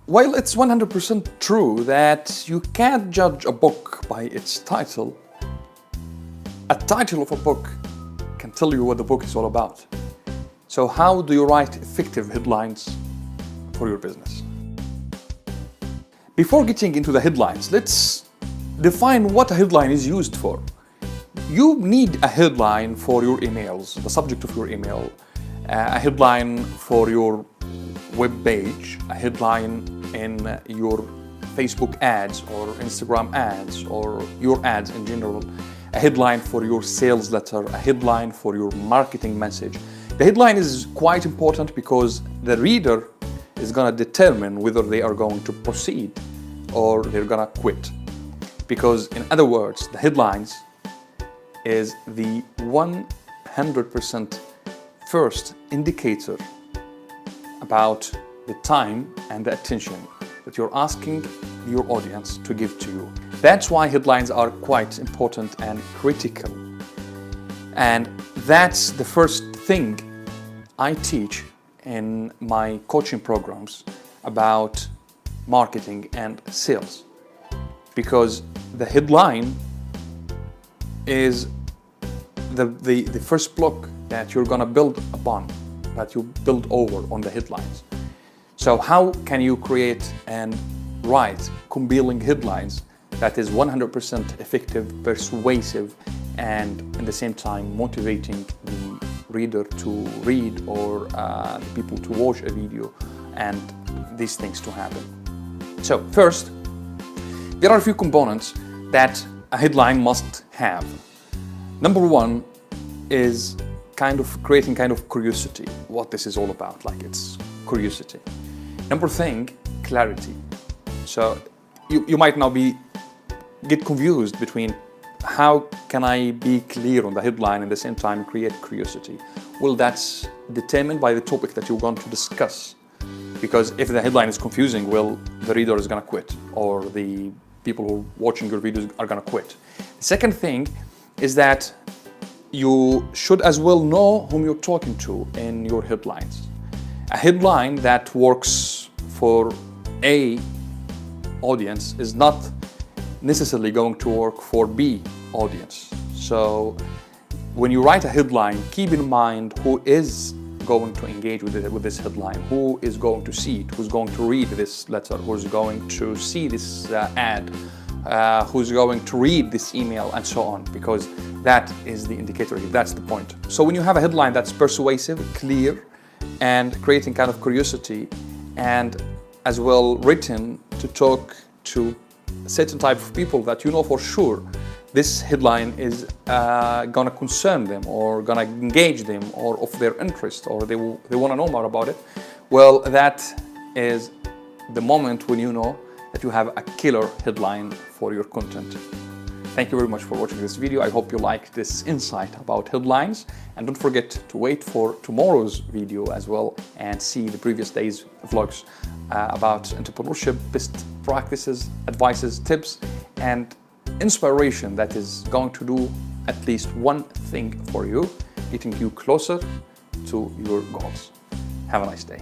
While it's 100% true that you can't judge a book by its title, a title of a book can tell you what the book is all about. So how do you write effective headlines for your business? Before getting into the headlines, let's define what a headline is used for. You need a headline for your emails, the subject of your email, a headline for your web page, a headline in your Facebook ads or Instagram ads or your ads in general, a headline for your sales letter, a headline for your marketing message. The headline is quite important because the reader is going to determine whether they are going to proceed or they're going to quit. Because in other words, the headlines is the 100% first indicator about the time and the attention that you're asking your audience to give to you. That's why headlines are quite important and critical. And that's the first thing I teach in my coaching programs about marketing and sales. Because the headline is the first block that you're gonna build upon, that you build over on the headlines. So how can you create and write compelling headlines that is 100% effective, persuasive, and at the same time motivating the reader to read or the people to watch a video and these things to happen? So first, there are a few components that a headline must have. Number one is creating curiosity, what this is all about, like it's curiosity. Number thing, clarity. So you might now get confused between how can I be clear on the headline and at the same time create curiosity. Well, that's determined by the topic that you're going to discuss. Because if the headline is confusing, well, the reader is going to quit, or the people who are watching your videos are going to quit. The second thing is that you should as well know whom you're talking to in your headlines. A headline that works for A audience is not necessarily going to work for B audience. So when you write a headline, keep in mind who is going to engage with this headline, who is going to see it, who's going to read this letter, who's going to see this ad, who's going to read this email, and so on, because that is the indicator, that's the point. So when you have a headline that's persuasive, clear, and creating curiosity, and as well written to talk to a certain type of people that you know for sure this headline is gonna concern them or gonna engage them or of their interest, or they want to know more about it, well, that is the moment when you know that you have a killer headline for your content. Thank you very much for watching this video. I hope you liked this insight about headlines, and don't forget to wait for tomorrow's video as well and see the previous day's vlogs about entrepreneurship, best practices, advices, tips, and inspiration that is going to do at least one thing for you, getting you closer to your goals. Have a nice day.